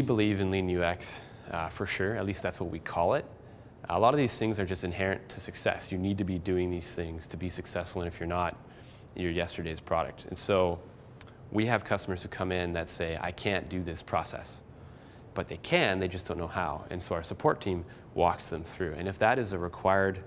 believe in lean UX for sure, at least that's what we call it. A lot of these things are just inherent to success. You need to be doing these things to be successful, and if you're not, you're yesterday's product. And so we have customers who come in that say, I can't do this process. But they can, they just don't know how. And so our support team walks them through. And if that is a required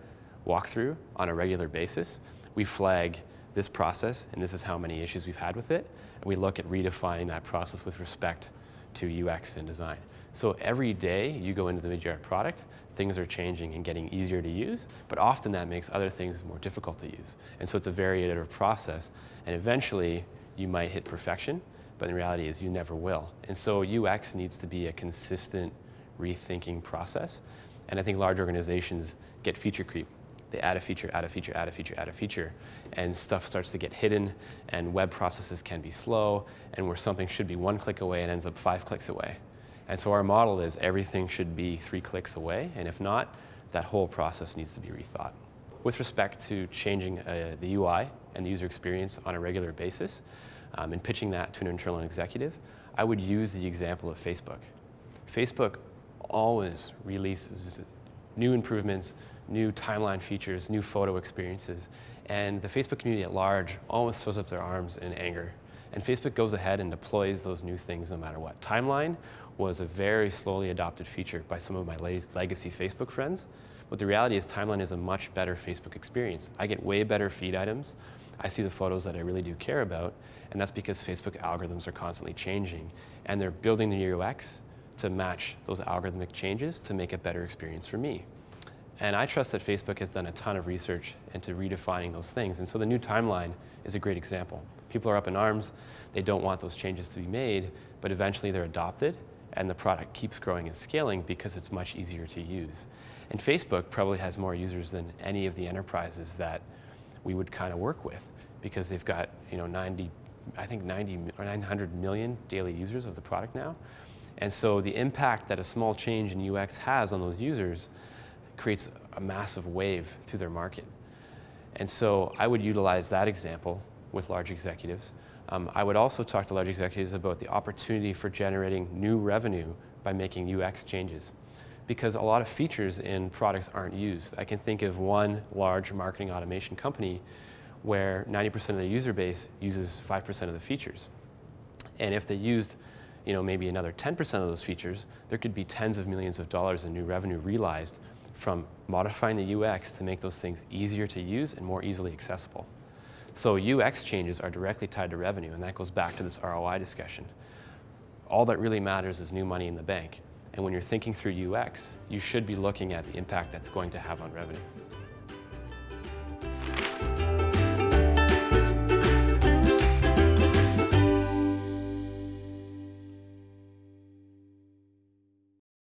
walkthrough on a regular basis, we flag this process, and this is how many issues we've had with it. And we look at redefining that process with respect to UX and design. So every day you go into the Vidyard product, things are changing and getting easier to use, but often that makes other things more difficult to use. And so it's a very iterative process, and eventually you might hit perfection, but the reality is you never will. And so UX needs to be a consistent rethinking process. And I think large organizations get feature creep. They add a feature, add a feature, add a feature, add a feature, and stuff starts to get hidden, and web processes can be slow, and where something should be 1 click away, it ends up 5 clicks away. And so our model is everything should be 3 clicks away, and if not, that whole process needs to be rethought. With respect to changing the UI and the user experience on a regular basis, and pitching that to an internal executive, I would use the example of Facebook. Facebook always releases new improvements, new timeline features, new photo experiences, and the Facebook community at large always throws up their arms in anger. And Facebook goes ahead and deploys those new things no matter what. Timeline was a very slowly adopted feature by some of my legacy Facebook friends, but the reality is Timeline is a much better Facebook experience. I get way better feed items. I see the photos that I really do care about, and that's because Facebook algorithms are constantly changing, and they're building the UX to match those algorithmic changes to make a better experience for me. And I trust that Facebook has done a ton of research into redefining those things, and so the new Timeline is a great example. People are up in arms, they don't want those changes to be made, but eventually they're adopted, and the product keeps growing and scaling because it's much easier to use. And Facebook probably has more users than any of the enterprises that we would kind of work with, because they've got 90 or 900 million daily users of the product now. And so the impact that a small change in UX has on those users creates a massive wave through their market. And so I would utilize that example with large executives. I would also talk to large executives about the opportunity for generating new revenue by making UX changes, because a lot of features in products aren't used. I can think of one large marketing automation company where 90% of their user base uses 5% of the features. And if they used maybe another 10% of those features, there could be tens of millions of dollars in new revenue realized from modifying the UX to make those things easier to use and more easily accessible. So UX changes are directly tied to revenue, and that goes back to this ROI discussion. All that really matters is new money in the bank. And when you're thinking through UX, you should be looking at the impact that's going to have on revenue.